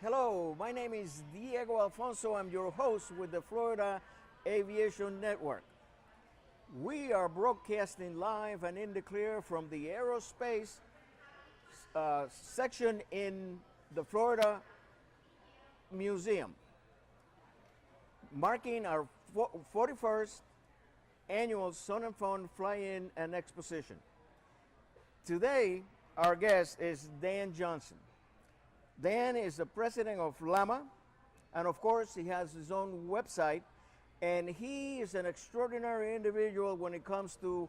Hello, my name is Diego Alfonso. I'm your host with the Florida Aviation Network. We are broadcasting live and in the clear from the aerospace section in the Florida Museum, marking our 41st annual Sun and Fun Fly-In and Exposition. Today, our guest is Dan Johnson. Dan is the president of LAMA, and of course, he has his own website, and he is an extraordinary individual when it comes to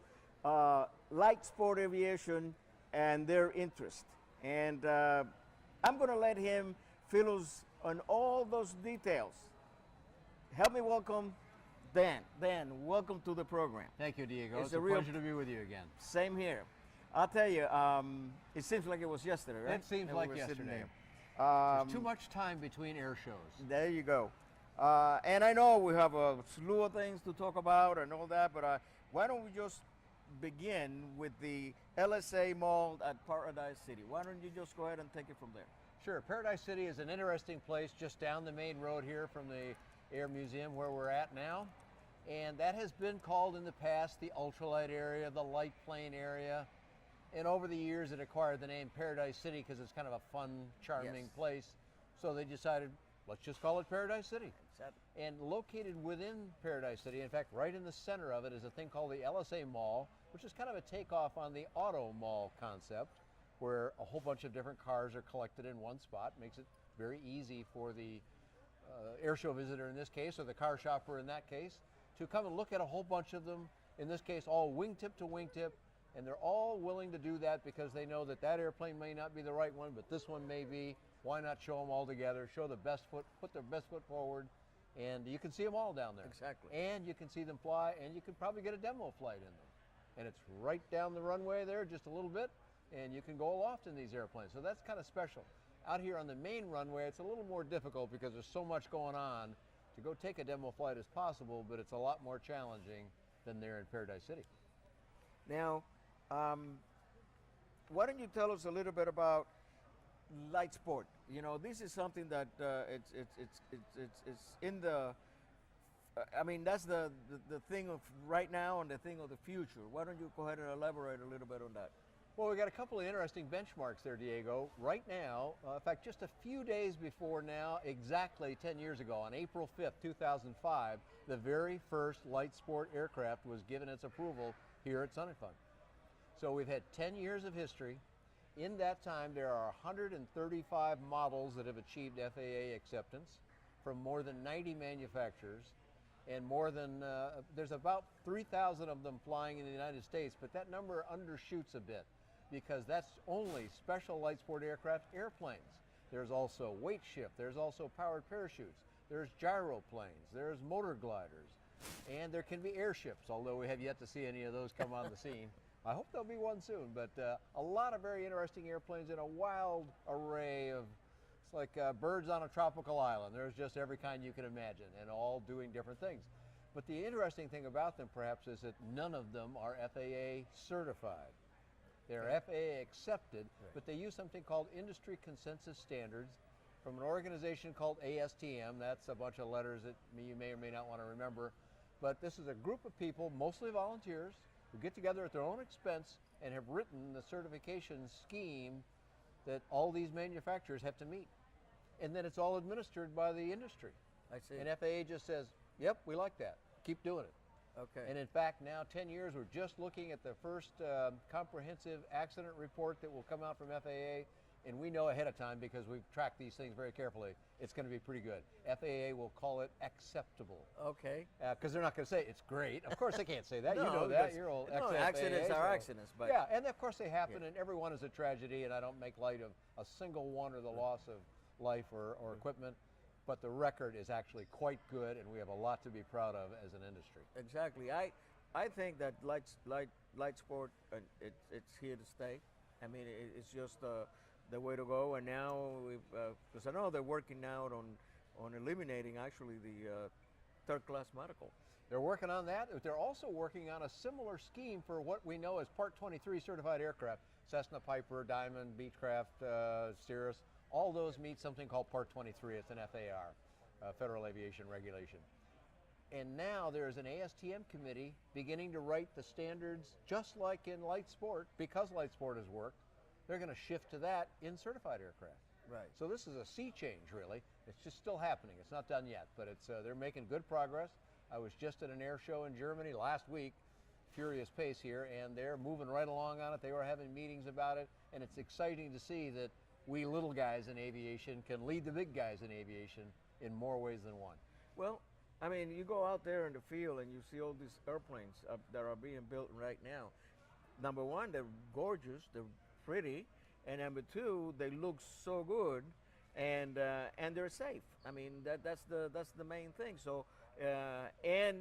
light sport aviation and their interest. And I'm going to let him fill us on all those details. Help me welcome Dan. Dan, welcome to the program. Thank you, Diego. It's a pleasure to be with you again. Same here. I'll tell you, it seems like it was yesterday, right? It seems like yesterday. There's too much time between air shows. There you go. And I know we have a slew of things to talk about and all that, but why don't we just begin with the LSA Mall at Paradise City? Why don't you just go ahead and take it from there? Sure. Paradise City is an interesting place just down the main road here from the Air Museum where we're at now. And that has been called in the past the ultralight area, the light plane area. And over the years, it acquired the name Paradise City because it's kind of a fun, charming place. So they decided, let's just call it Paradise City. Exactly. And located within Paradise City, in fact, right in the center of it is a thing called the LSA Mall, which is kind of a takeoff on the auto mall concept, where a whole bunch of different cars are collected in one spot. Makes it very easy for the air show visitor in this case, or the car shopper in that case, to come and look at a whole bunch of them, in this case, all wingtip to wingtip. And they're all willing to do that because they know that that airplane may not be the right one, but this one may be. Why not show them all together, show the best foot, put their best foot forward, and you can see them all down there. Exactly. And you can see them fly, and you can probably get a demo flight in them. And it's right down the runway there, just a little bit, and you can go aloft in these airplanes. So that's kind of special. Out here on the main runway, it's a little more difficult because there's so much going on. To go take a demo flight is possible, but it's a lot more challenging than there in Paradise City. Now, why don't you tell us a little bit about light sport? You know, this is something that it's in the. I mean, that's the thing of right now and the thing of the future. Why don't you go ahead and elaborate a little bit on that? Well, we got a couple of interesting benchmarks there, Diego. Right now, in fact, just a few days before now, exactly 10 years ago, on April 5th, 2005, the very first light sport aircraft was given its approval here at Sun and Fun. So we've had 10 years of history. In that time, there are 135 models that have achieved FAA acceptance from more than 90 manufacturers, and more than, there's about 3,000 of them flying in the United States, but that number undershoots a bit because that's only special light sport aircraft airplanes. There's also weight shift, there's also powered parachutes, there's gyroplanes, there's motor gliders, and there can be airships, although we have yet to see any of those come on the scene. I hope there'll be one soon, but a lot of very interesting airplanes in a wild array of, it's like birds on a tropical island. There's just every kind you can imagine and all doing different things. But the interesting thing about them perhaps is that none of them are FAA certified. They're FAA accepted, but they use something called industry consensus standards from an organization called ASTM. That's a bunch of letters that you may or may not want to remember. But this is a group of people, mostly volunteers, who get together at their own expense and have written the certification scheme that all these manufacturers have to meet. And then it's all administered by the industry. I see. And FAA just says, yep, we like that. Keep doing it. Okay. And in fact, now 10 years, we're just looking at the first comprehensive accident report that will come out from FAA. And we know ahead of time, because we've tracked these things very carefully, it's going to be pretty good. FAA will call it acceptable. Okay. Because they're not going to say it's great. Of course they can't say that. No, you know that. You're old ex-FAA. Accidents are accidents. But yeah, and of course they happen, and every one is a tragedy, and I don't make light of a single one or the loss of life or equipment. But the record is actually quite good, and we have a lot to be proud of as an industry. Exactly. I think that light sport, it's here to stay. I mean, it's just the way to go. And now, because I know they're working now on eliminating actually the third-class medical. They're working on that. They're also working on a similar scheme for what we know as Part 23 certified aircraft. Cessna, Piper, Diamond, Beechcraft, Cirrus, All those meet something called Part 23. It's an FAR, Federal Aviation Regulation. And now there's an ASTM committee beginning to write the standards just like in light sport, because light sport has worked. They're going to shift to that in certified aircraft. Right. So this is a sea change, really. It's just still happening. It's not done yet, but it's they're making good progress. I was just at an air show in Germany last week, furious pace here, and they're moving right along on it. They were having meetings about it, and it's exciting to see that we little guys in aviation can lead the big guys in aviation in more ways than one. Well, I mean, you go out there in the field and you see all these airplanes that are being built right now. Number one, they're gorgeous, they're pretty, and number two, they look so good, and they're safe. I mean, that's the main thing. So, and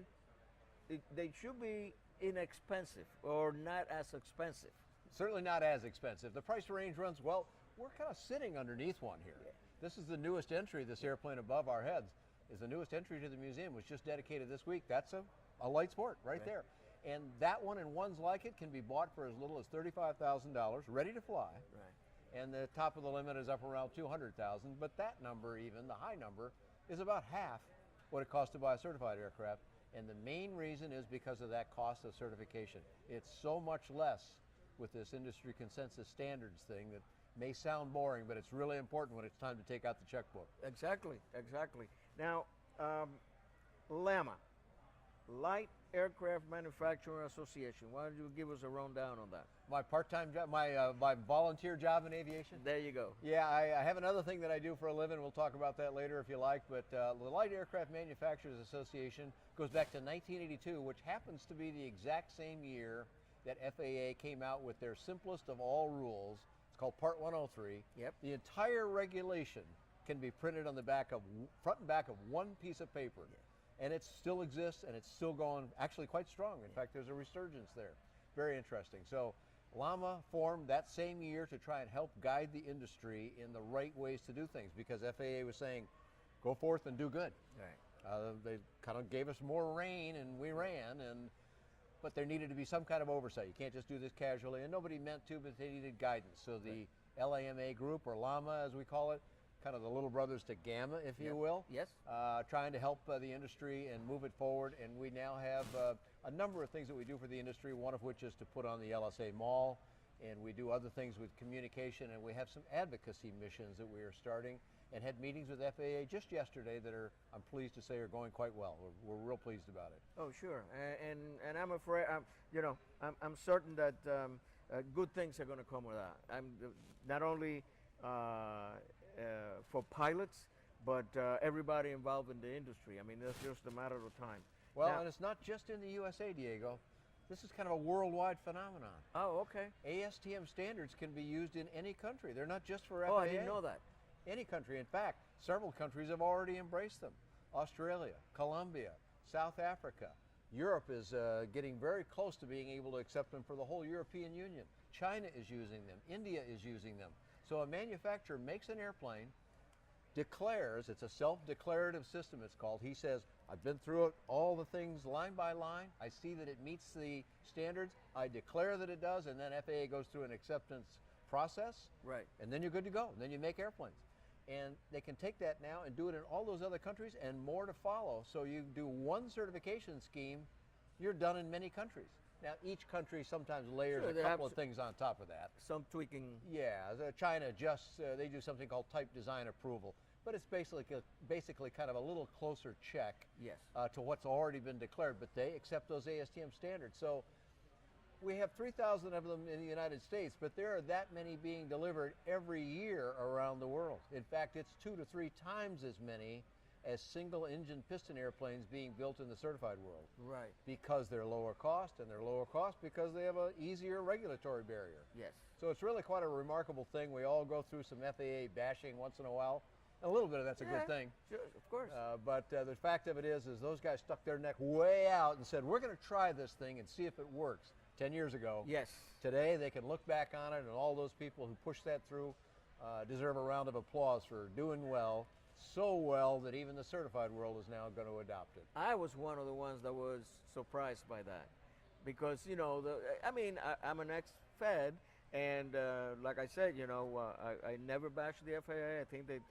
they should be inexpensive or not as expensive. Certainly not as expensive. The price range runs, well, we're kind of sitting underneath one here. Yeah. This is the newest entry, this airplane above our heads is the newest entry to the museum, was just dedicated this week. That's a light sport right there. And that one and ones like it can be bought for as little as $35,000, ready to fly. Right. And the top of the limit is up around $200,000, but that number, even the high number, is about half what it costs to buy a certified aircraft. And the main reason is because of that cost of certification. It's so much less with this industry consensus standards thing that may sound boring, but it's really important when it's time to take out the checkbook. Exactly, exactly. Now, LAMA, Light Aircraft Manufacturing Association. Why don't you give us a rundown on that? My part-time job, my volunteer job in aviation? There you go. Yeah, I have another thing that I do for a living. We'll talk about that later if you like. But the Light Aircraft Manufacturers Association goes back to 1982, which happens to be the exact same year that FAA came out with their simplest of all rules. It's called Part 103. Yep. The entire regulation can be printed on the front and back of one piece of paper. Yeah. And it still exists, and it's still going actually quite strong. In fact, there's a resurgence there. Very interesting. So LAMA formed that same year to try and help guide the industry in the right ways to do things, because FAA was saying, go forth and do good. Right. They kind of gave us more rein, and we ran, but there needed to be some kind of oversight. You can't just do this casually, and nobody meant to, but they needed guidance. So the LAMA group, or LAMA as we call it, kind of the little brothers to Gamma, if you will. Yes. Trying to help the industry and move it forward. And we now have a number of things that we do for the industry, one of which is to put on the LSA Mall. And we do other things with communication, and we have some advocacy missions that we are starting, and had meetings with FAA just yesterday that are, I'm pleased to say, are going quite well. We're real pleased about it. Oh, sure. And I'm afraid, I'm certain that good things are going to come with that. I'm not only for pilots, but everybody involved in the industry. I mean, that's just a matter of time. Well, now, and it's not just in the USA, Diego. This is kind of a worldwide phenomenon. Oh, okay. ASTM standards can be used in any country. They're not just for FAA. Oh, I didn't know that. Any country. In fact, several countries have already embraced them. Australia, Colombia, South Africa. Europe is getting very close to being able to accept them for the whole European Union. China is using them. India is using them. So a manufacturer makes an airplane, declares, it's a self-declarative system it's called. He says, I've been through it, all the things line by line. I see that it meets the standards. I declare that it does, and then FAA goes through an acceptance process. Right. And then you're good to go. And then you make airplanes. And they can take that now and do it in all those other countries and more to follow. So you do one certification scheme, you're done in many countries. Now, each country sometimes layers a couple of things on top of that. Some tweaking. Yeah, China they do something called type design approval, but it's basically kind of a little closer check Yes. To what's already been declared, but they accept those ASTM standards. So we have 3,000 of them in the United States, but there are that many being delivered every year around the world. In fact, it's 2 to 3 times as many as single-engine piston airplanes being built in the certified world. Right. Because they're lower cost, and they're lower cost because they have an easier regulatory barrier. Yes. So it's really quite a remarkable thing. We all go through some FAA bashing once in a while. A little bit of that's a good thing. Sure, of course. But the fact of it is those guys stuck their neck way out and said, we're going to try this thing and see if it works. 10 years ago. Yes. Today they can look back on it, and all those people who pushed that through deserve a round of applause for doing well. So well that even the certified world is now going to adopt it. I was one of the ones that was surprised by that, because I'm an ex-Fed, And like I said, I never bash the FAA. I think that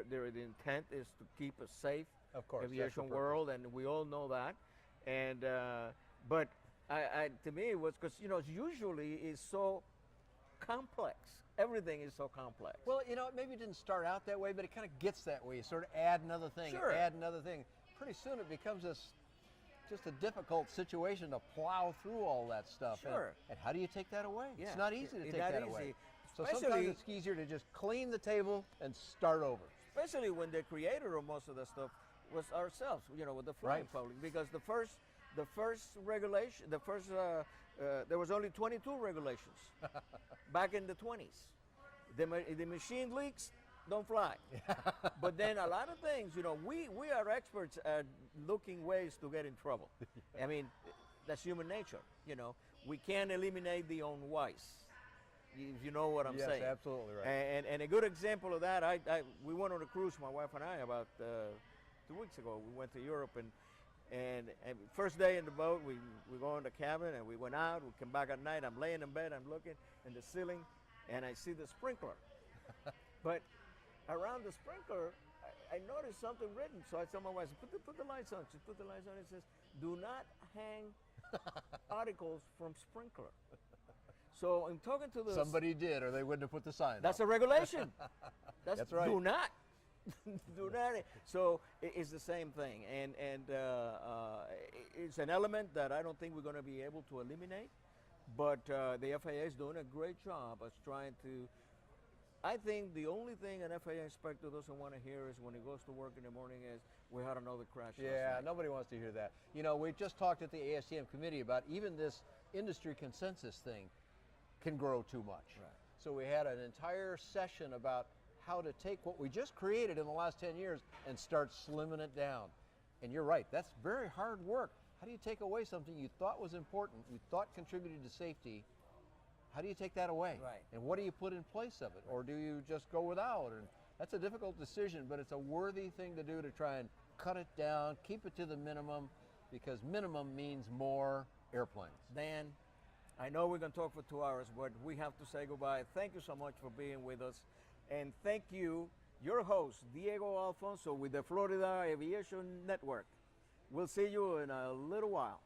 their intent is to keep a safe Of course, that's the aviation purpose. world, and we all know that. And but to me, it was because usually it's so complex. Everything is so complex. Well, maybe it didn't start out that way, but it kind of gets that way. You sort of add another thing, Sure. add another thing. Pretty soon it becomes just a difficult situation to plow through all that stuff. Sure. And how do you take that away? Yeah, It's not easy to it's take not that easy. away. So Especially- sometimes it's easier to just clean the table and start over. Especially when the creator of most of the stuff was ourselves, with the flying Right. public, because the first regulation, there was only 22 regulations back in the 20s. The machine leaks, don't fly. But then a lot of things, we are experts at looking ways to get in trouble. I mean, that's human nature. We can't eliminate the unwise. If you know what I'm Yes, saying. absolutely right. And a good example of that, we went on a cruise, my wife and I, about 2 weeks ago. We went to Europe, and first day in the boat, we go in the cabin, and we went out. We come back at night. I'm laying in bed. I'm looking in the ceiling, and I see the sprinkler. But around the sprinkler, I noticed something written. So I told my wife, put the lights on. She put the lights on. It says, "Do not hang articles from sprinkler." So I'm talking to the Somebody did, or they wouldn't have put the sign That's up. a regulation. That's right. Do not. Do not. So it's the same thing, and it's an element that I don't think we're going to be able to eliminate. But the FAA is doing a great job of trying to. I think the only thing an FAA inspector doesn't want to hear is when he goes to work in the morning is we had another crash. last Yeah, night." nobody wants to hear that. We just talked at the ASTM committee about even this industry consensus thing can grow too much. Right. So we had an entire session about how to take what we just created in the last 10 years and start slimming it down. And you're right, that's very hard work. How do you take away something you thought was important, you thought contributed to safety? How do you take that away? Right. And what do you put in place of it? Or do you just go without? And that's a difficult decision, but it's a worthy thing to do to try and cut it down, keep it to the minimum, because minimum means more airplanes. Dan, I know we're going to talk for 2 hours, but we have to say goodbye. Thank you so much for being with us. And thank you, your host, Diego Alfonso, with the Florida Aviation Network. We'll see you in a little while.